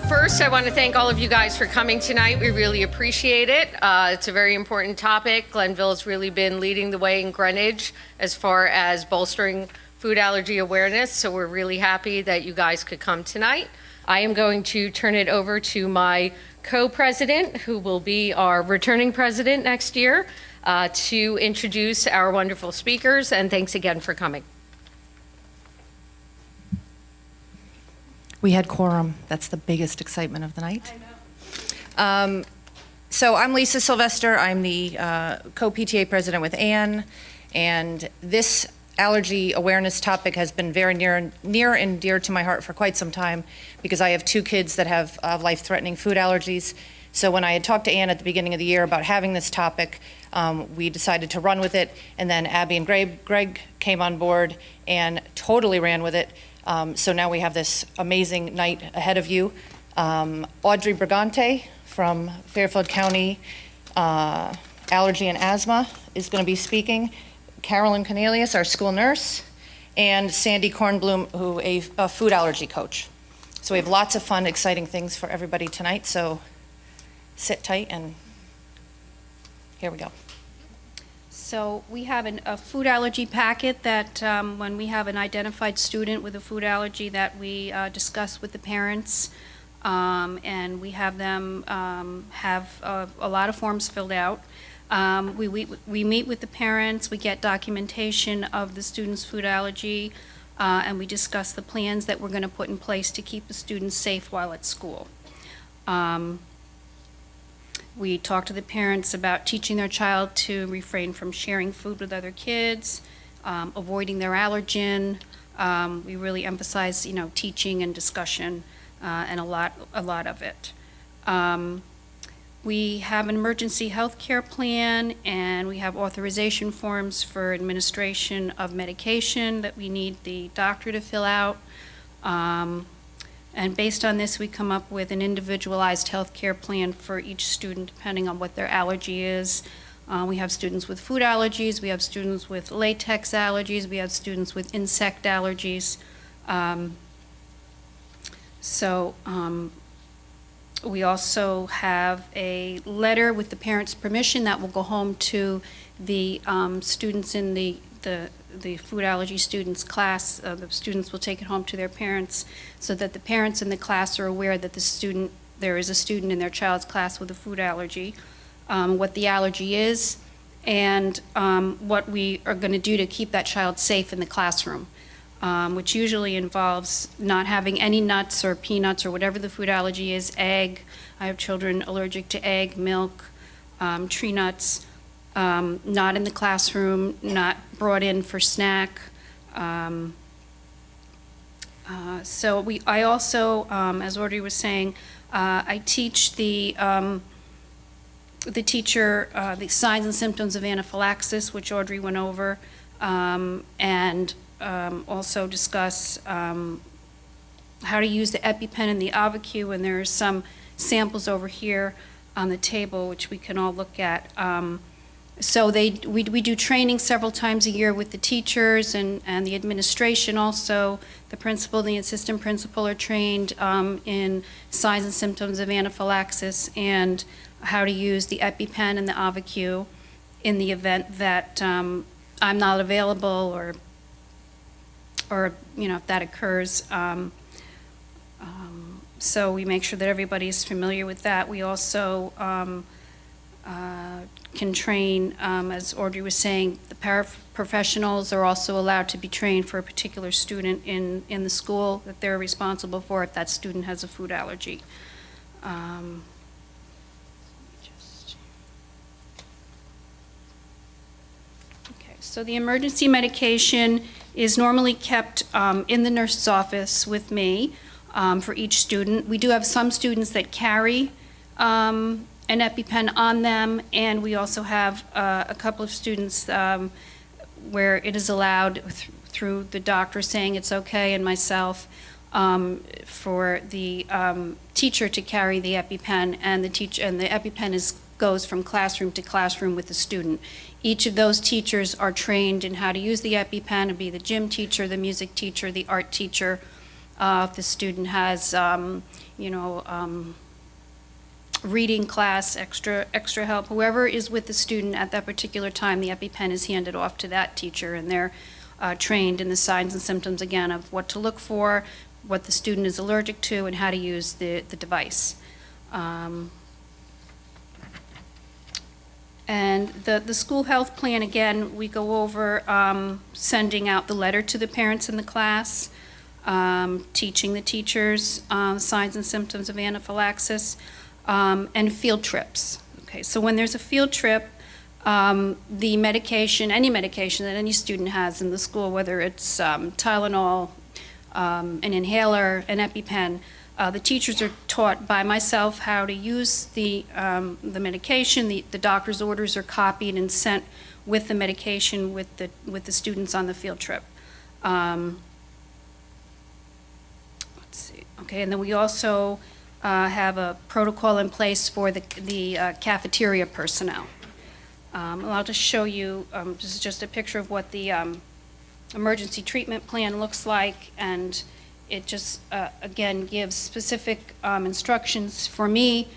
First, I want to thank all of you guys for coming tonight. We really appreciate it. It's a very important topic. Glenville has really been leading the way in Greenwich as far as bolstering food allergy awareness, so we're really happy that you guys could come tonight. I am going to turn it over to my co-president, who will be our returning president next year, to introduce our wonderful speakers, and thanks again for coming. We had quorum. That's the biggest excitement of the night. I know. So I'm Lisa Sylvester. I'm the co-PTA president with Ann, and this allergy awareness topic has been very near and dear to my heart for quite some time because I have two kids that have life-threatening food allergies. So when I had talked to Ann at the beginning of the year about having this topic, we decided to run with it, and then Abby and Greg came on board and totally ran with it. So now we have this amazing night ahead of you. Audrey Brigante from Fairfield County Allergy and Asthma is going to be speaking. Carolyn Conelias, our school nurse, and Sandy Kornblum, who a food allergy coach. So we have lots of fun, exciting things for everybody tonight. So sit tight, and here we go. So we have a food allergy packet that when we have an identified student with a food allergy that we discuss with the parents, and we have them have a lot of forms filled out. We meet with the parents, we get documentation of the student's food allergy, and we discuss the plans that we're going to put in place to keep the students safe while at school. We talk to the parents about teaching their child to refrain from sharing food with other kids, avoiding their allergen. We really emphasize, teaching and discussion, and a lot of it. We have an emergency health care plan, and we have authorization forms for administration of medication that we need the doctor to fill out. And based on this, we come up with an individualized health care plan for each student, depending on what their allergy is. We have students with food allergies, we have students with latex allergies, we have students with insect allergies. We also have a letter with the parents' permission that will go home to the students in the food allergy students class. The students will take it home to their parents so that the parents in the class are aware that there is a student in their child's class with a food allergy, what the allergy is, and what we are going to do to keep that child safe in the classroom, which usually involves not having any nuts or peanuts or whatever the food allergy is, egg. I have children allergic to egg, milk, tree nuts. Not in the classroom, not brought in for snack. I also, as Audrey was saying, I teach the teacher the signs and symptoms of anaphylaxis, which Audrey went over, and also discuss how to use the EpiPen and the AvaQ, and there are some samples over here on the table which we can all look at. So we do training several times a year with the teachers and the administration also. The principal and the assistant principal are trained in signs and symptoms of anaphylaxis and how to use the EpiPen and the AvaQ in the event that I'm not available or if that occurs. So we make sure that everybody is familiar with that. We also can train, as Audrey was saying, the paraprofessionals are also allowed to be trained for a particular student in the school that they're responsible for if that student has a food allergy. Okay, so the emergency medication is normally kept in the nurse's office with me for each student. We do have some students that carry an EpiPen on them, and we also have a couple of students where it is allowed through the doctor saying it's okay, and myself, for the teacher to carry the EpiPen, and the EpiPen goes from classroom to classroom with the student. Each of those teachers are trained in how to use the EpiPen, to be the gym teacher, the music teacher, the art teacher, If the student has, reading class, extra help, whoever is with the student at that particular time, the EpiPen is handed off to that teacher, and they're trained in the signs and symptoms, again, of what to look for, what the student is allergic to, and how to use the device. And the school health plan, again, we go over sending out the letter to the parents in the class, teaching the teachers signs and symptoms of anaphylaxis, and field trips. Okay, so when there's a field trip, the medication, any medication that any student has in the school, whether it's Tylenol, an inhaler, an EpiPen, the teachers are taught by myself how to use the medication. The doctor's orders are copied and sent with the medication with the students on the field trip. Let's see. Okay, and then we also have a protocol in place for the cafeteria personnel. And I'll just show you, this is just a picture of what the emergency treatment plan looks like, and it just, again, gives specific instructions for me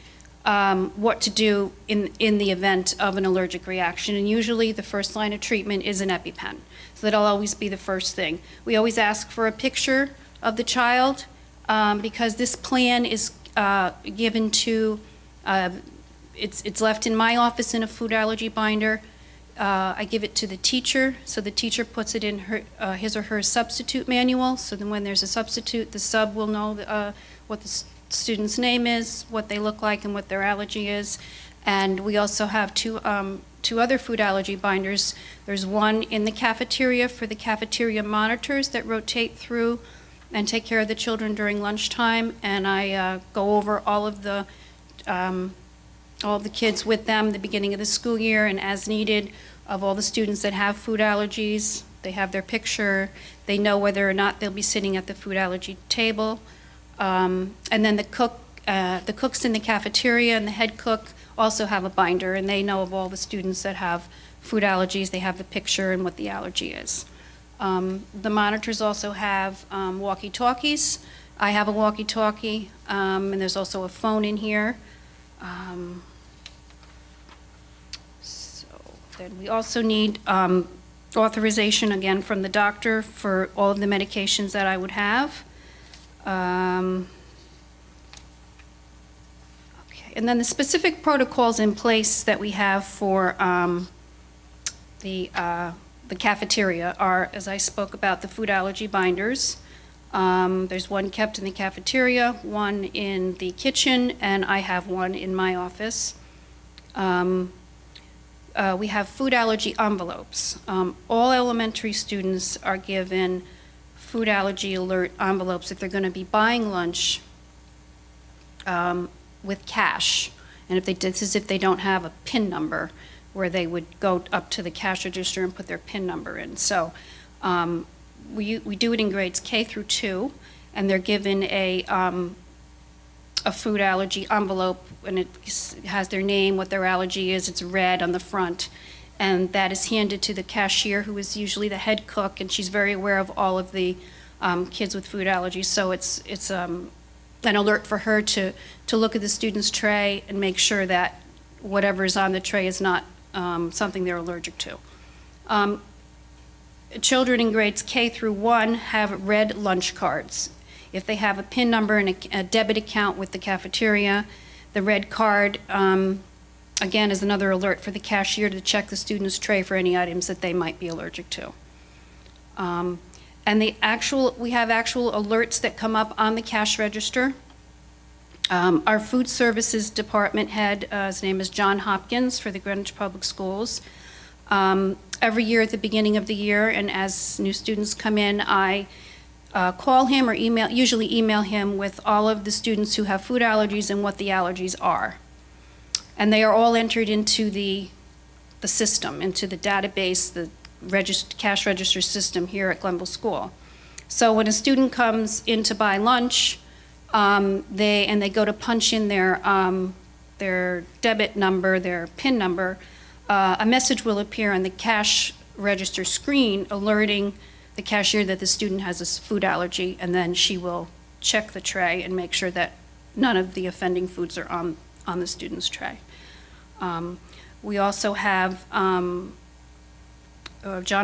what to do in the event of an allergic reaction. And usually the first line of treatment is an EpiPen. So that'll always be the first thing. We always ask for a picture of the child because this plan is given to, it's left in my office in a food allergy binder. I give it to the teacher, so the teacher puts it in his or her substitute manual, so then when there's a substitute, the sub will know what the student's name is, what they look like, and what their allergy is. And we also have two other food allergy binders. There's one in the cafeteria for the cafeteria monitors that rotate through and take care of the children during lunchtime, and I go over all of the kids with them the beginning of the school year, and as needed, of all the students that have food allergies. They have their picture. They know whether or not they'll be sitting at the food allergy table. And then the cooks in the cafeteria and the head cook also have a binder, and they know of all the students that have food allergies. They have the picture and what the allergy is. The monitors also have walkie-talkies. I have a walkie-talkie, and there's also a phone in here. Then we also need authorization, again, from the doctor for all of the medications that I would have. Okay, and then the specific protocols in place that we have for the cafeteria are, as I spoke about, the food allergy binders. There's one kept in the cafeteria, one in the kitchen, and I have one in my office. We have food allergy envelopes. All elementary students are given food allergy alert envelopes if they're going to be buying lunch with cash. And this is if they don't have a PIN number, where they would go up to the cash register and put their PIN number in. So we do it in grades K through 2, and they're given a food allergy envelope, and it has their name, what their allergy is. It's red on the front, and that is handed to the cashier, who is usually the head cook, and she's very aware of all of the kids with food allergies. So it's an alert for her to look at the student's tray and make sure that whatever is on the tray is not something they're allergic to. Children in grades K through 1 have red lunch cards. If they have a PIN number and a debit account with the cafeteria, the red card, again, is another alert for the cashier to check the student's tray for any items that they might be allergic to. And we have actual alerts that come up on the cash register. Our food services department head, his name is John Hopkins for the Greenwich Public Schools. Every year at the beginning of the year, and as new students come in, I call him or usually email him with all of the students who have food allergies and what the allergies are. And they are all entered into the system, into the database, the cash register system here at Glenville School. So when a student comes in to buy lunch, they go to punch in their debit number, their PIN number, a message will appear on the cash register screen alerting the cashier that the student has a food allergy, and then she will check the tray and make sure that none of the offending foods are on the student's tray. We also have John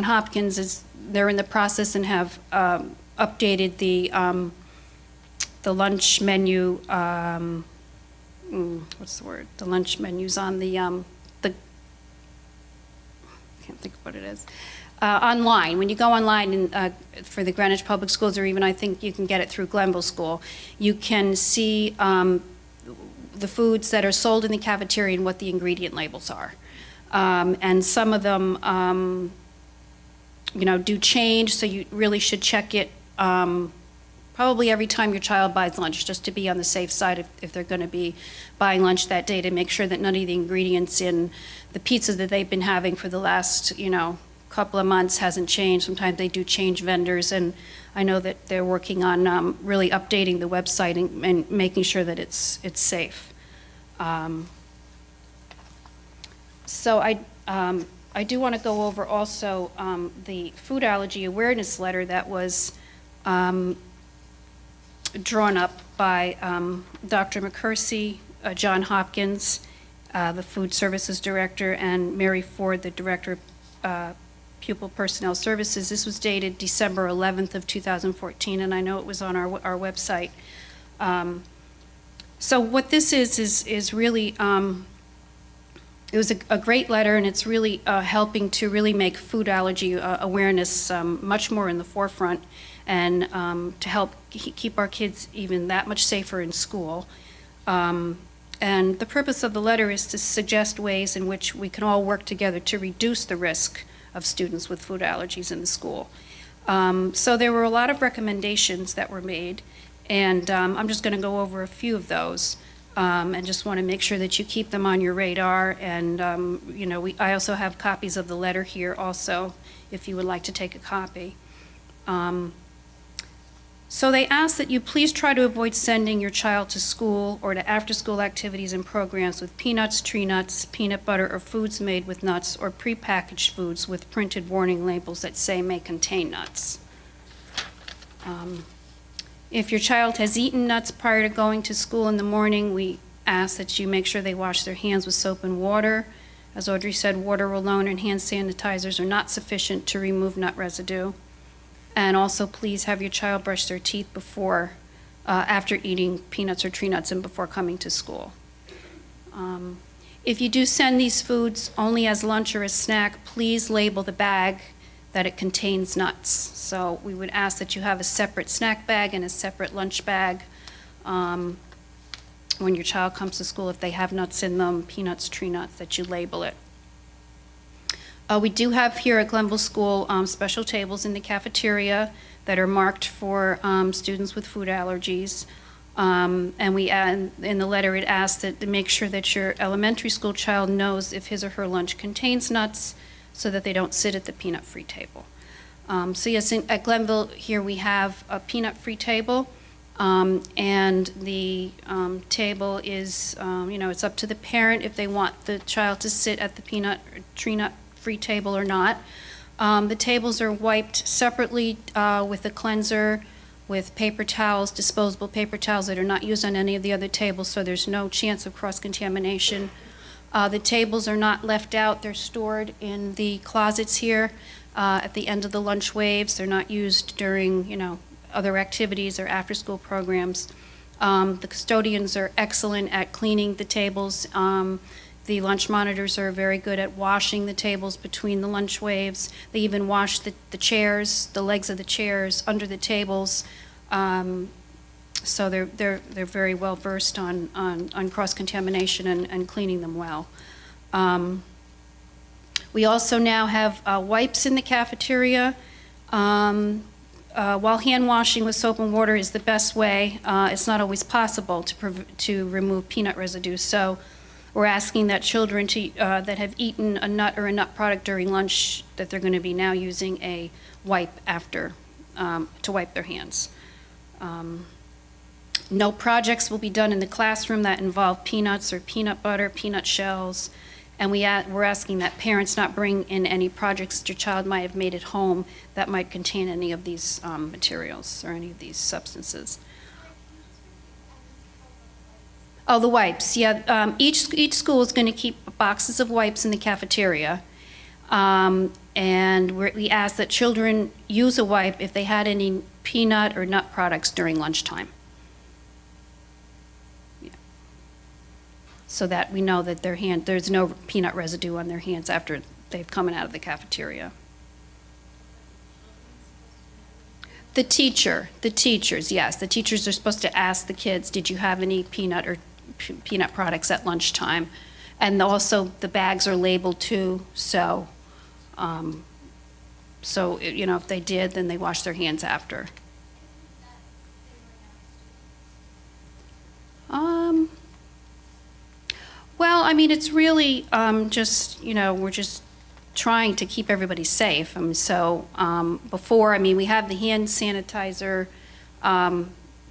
Hopkins they're in the process and have updated the lunch menu, what's the word? The lunch menus on the I can't think of what it is. Online, when you go online and, for the Greenwich Public Schools, or even I think you can get it through Glenville School, you can see the foods that are sold in the cafeteria and what the ingredient labels are. And some of them, do change, so you really should check it probably every time your child buys lunch, just to be on the safe side if they're going to be buying lunch that day, to make sure that none of the ingredients in the pizza that they've been having for the last, couple of months hasn't changed. Sometimes they do change vendors, and I know that they're working on really updating the website and making sure that it's safe. So I do want to go over also the food allergy awareness letter that was drawn up by Dr. McCursey, John Hopkins, the Food Services Director, and Mary Ford, the Director of Pupil Personnel Services. This was dated December 11th of 2014, and I know it was on our website. So what this is really, it was a great letter, and it's really helping to really make food allergy awareness much more in the forefront, and to help keep our kids even that much safer in school. And the purpose of the letter is to suggest ways in which we can all work together to reduce the risk of students with food allergies in the school. So there were a lot of recommendations that were made, and I'm just going to go over a few of those, and just want to make sure that you keep them on your radar. And I also have copies of the letter here also, if you would like to take a copy. So they ask that you please try to avoid sending your child to school or to after-school activities and programs with peanuts, tree nuts, peanut butter, or foods made with nuts, or prepackaged foods with printed warning labels that say may contain nuts. If your child has eaten nuts prior to going to school in the morning, we ask that you make sure they wash their hands with soap and water. As Audrey said, water alone and hand sanitizers are not sufficient to remove nut residue. And also, please have your child brush their teeth after eating peanuts or tree nuts and before coming to school. If you do send these foods only as lunch or as snack, please label the bag that it contains nuts. So we would ask that you have a separate snack bag and a separate lunch bag when your child comes to school. If they have nuts in them, peanuts, tree nuts, that you label it. We do have here at Glenville School special tables in the cafeteria that are marked for students with food allergies. And in the letter, it asks that to make sure that your elementary school child knows if his or her lunch contains nuts, so that they don't sit at the peanut-free table. So yes, at Glenville here we have a peanut-free table, and the table is, it's up to the parent if they want the child to sit at the peanut or tree nut free table or not. The tables are wiped separately with a cleanser, with paper towels, disposable paper towels that are not used on any of the other tables, so there's no chance of cross-contamination. The tables are not left out. They're stored in the closets here at the end of the lunch waves. They're not used during, other activities or after-school programs. The custodians are excellent at cleaning the tables. The lunch monitors are very good at washing the tables between the lunch waves. They even wash the chairs, the legs of the chairs under the tables. So they're very well versed on cross-contamination and cleaning them well. We also now have wipes in the cafeteria. While hand washing with soap and water is the best way, it's not always possible to remove peanut residue. So we're asking that children that have eaten a nut or a nut product during lunch, that they're going to be now using a wipe after to wipe their hands. No projects will be done in the classroom that involve peanuts or peanut butter, peanut shells, And we're asking that parents not bring in any projects that your child might have made at home that might contain any of these materials or any of these substances. Oh, the wipes, yeah. Each school is going to keep boxes of wipes in the cafeteria. And we ask that children use a wipe if they had any peanut or nut products during lunchtime. Yeah. So that we know that there's no peanut residue on their hands after they've come out of the cafeteria. The teachers, yes. The teachers are supposed to ask the kids, did you have any peanut or peanut products at lunchtime? And also the bags are labeled too, so if they did, then they wash their hands after. Well, I mean, it's really just, we're just trying to keep everybody safe. Before, we have the hand sanitizer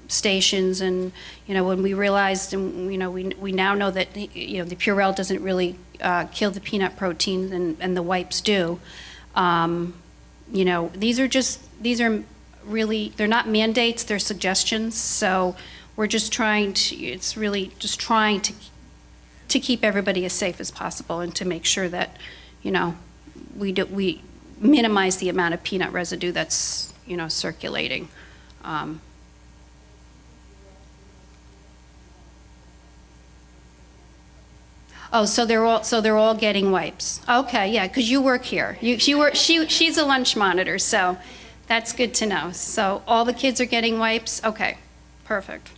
stations, and, when we realized, and, we now know that, the Purell doesn't really kill the peanut proteins, and the wipes do. These are really, they're not mandates, they're suggestions, so we're just trying to keep everybody as safe as possible and to make sure that, we minimize the amount of peanut residue that's, circulating. Oh, so they're all getting wipes. Okay, yeah, because you work here. She's a lunch monitor, so that's good to know. So all the kids are getting wipes? Okay, perfect.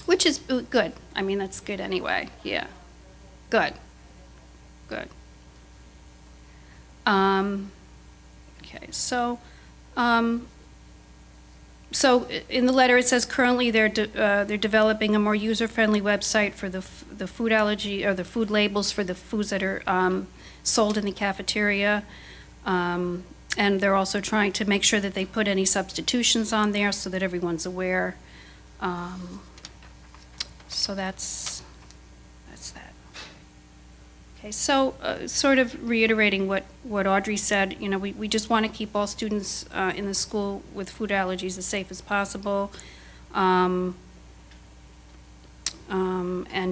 Which is good. That's good anyway. Yeah. Good. Good. Okay, so in the letter it says currently they're developing a more user-friendly website for the food allergy or the food labels for the foods that are sold in the cafeteria, and they're also trying to make sure that they put any substitutions on there so that everyone's aware. So that's that. Okay, so sort of reiterating what Audrey said, we just want to keep all students in the school with food allergies as safe as possible, and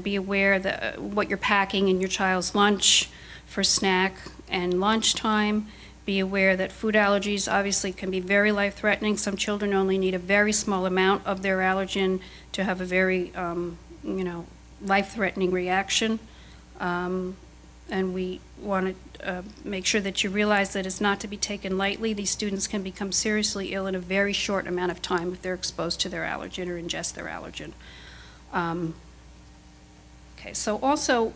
be aware that what you're packing in your child's lunch for snack and lunchtime. Be aware that food allergies obviously can be very life-threatening. Some children only need a very small amount of their allergen to have a very, life-threatening reaction. And we want to make sure that you realize that it's not to be taken lightly. These students can become seriously ill in a very short amount of time if they're exposed to their allergen or ingest their allergen. Okay, so also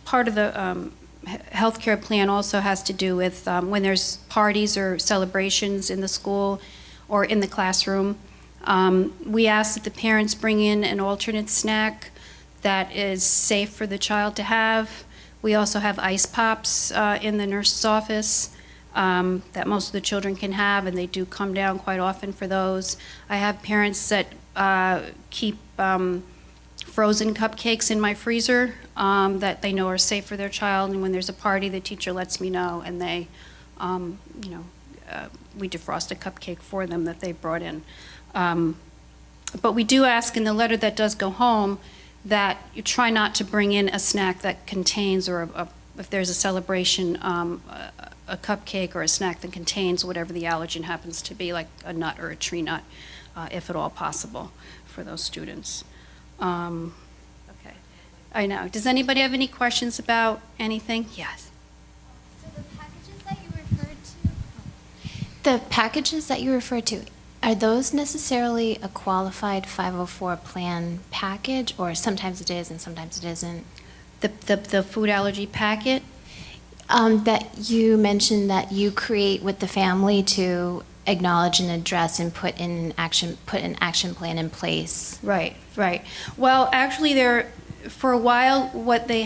part of the healthcare plan also has to do with when there's parties or celebrations in the school or in the classroom. We ask that the parents bring in an alternate snack that is safe for the child to have. We also have ice pops in the nurse's office that most of the children can have, and they do come down quite often for those. I have parents that keep frozen cupcakes in my freezer that they know are safe for their child, and when there's a party, the teacher lets me know, and they, we defrost a cupcake for them that they brought in. But we do ask in the letter that does go home that you try not to bring in a snack that contains, or if there's a celebration, a cupcake or a snack that contains whatever the allergen happens to be, like a nut or a tree nut, if at all possible for those students. Okay, I know. Does anybody have any questions about anything? Yes. So the packages that you referred to, are those necessarily a qualified 504 plan package, or sometimes it is and sometimes it isn't? The food allergy packet? That you mentioned that you create with the family to acknowledge and address and put an action plan in place. Right. Well, actually, for a while, what the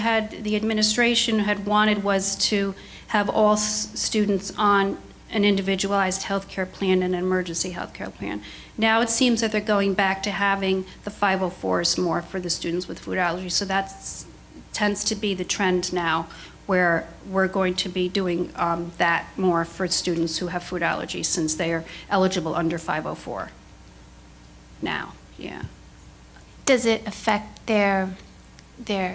administration had wanted was to have all students on an individualized healthcare plan and an emergency healthcare plan. Now it seems that they're going back to having the 504s more for the students with food allergies. So that's tends to be the trend now, where we're going to be doing that more for students who have food allergies, since they are eligible under 504 now, yeah. Does it affect their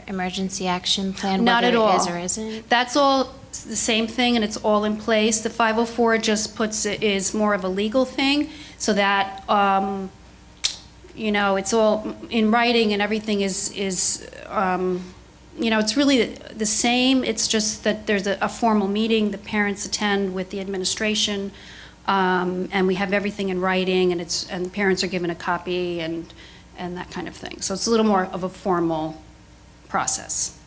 emergency action plan? Not at all. Whether it is or isn't? That's all the same thing, and it's all in place. The 504 just is more of a legal thing, so that, you know, it's all in writing and everything is you know, it's really the same. It's just that there's a formal meeting, the parents attend with the administration, and we have everything in writing, and the parents are given a copy and that kind of thing. So it's a little more of a formal process.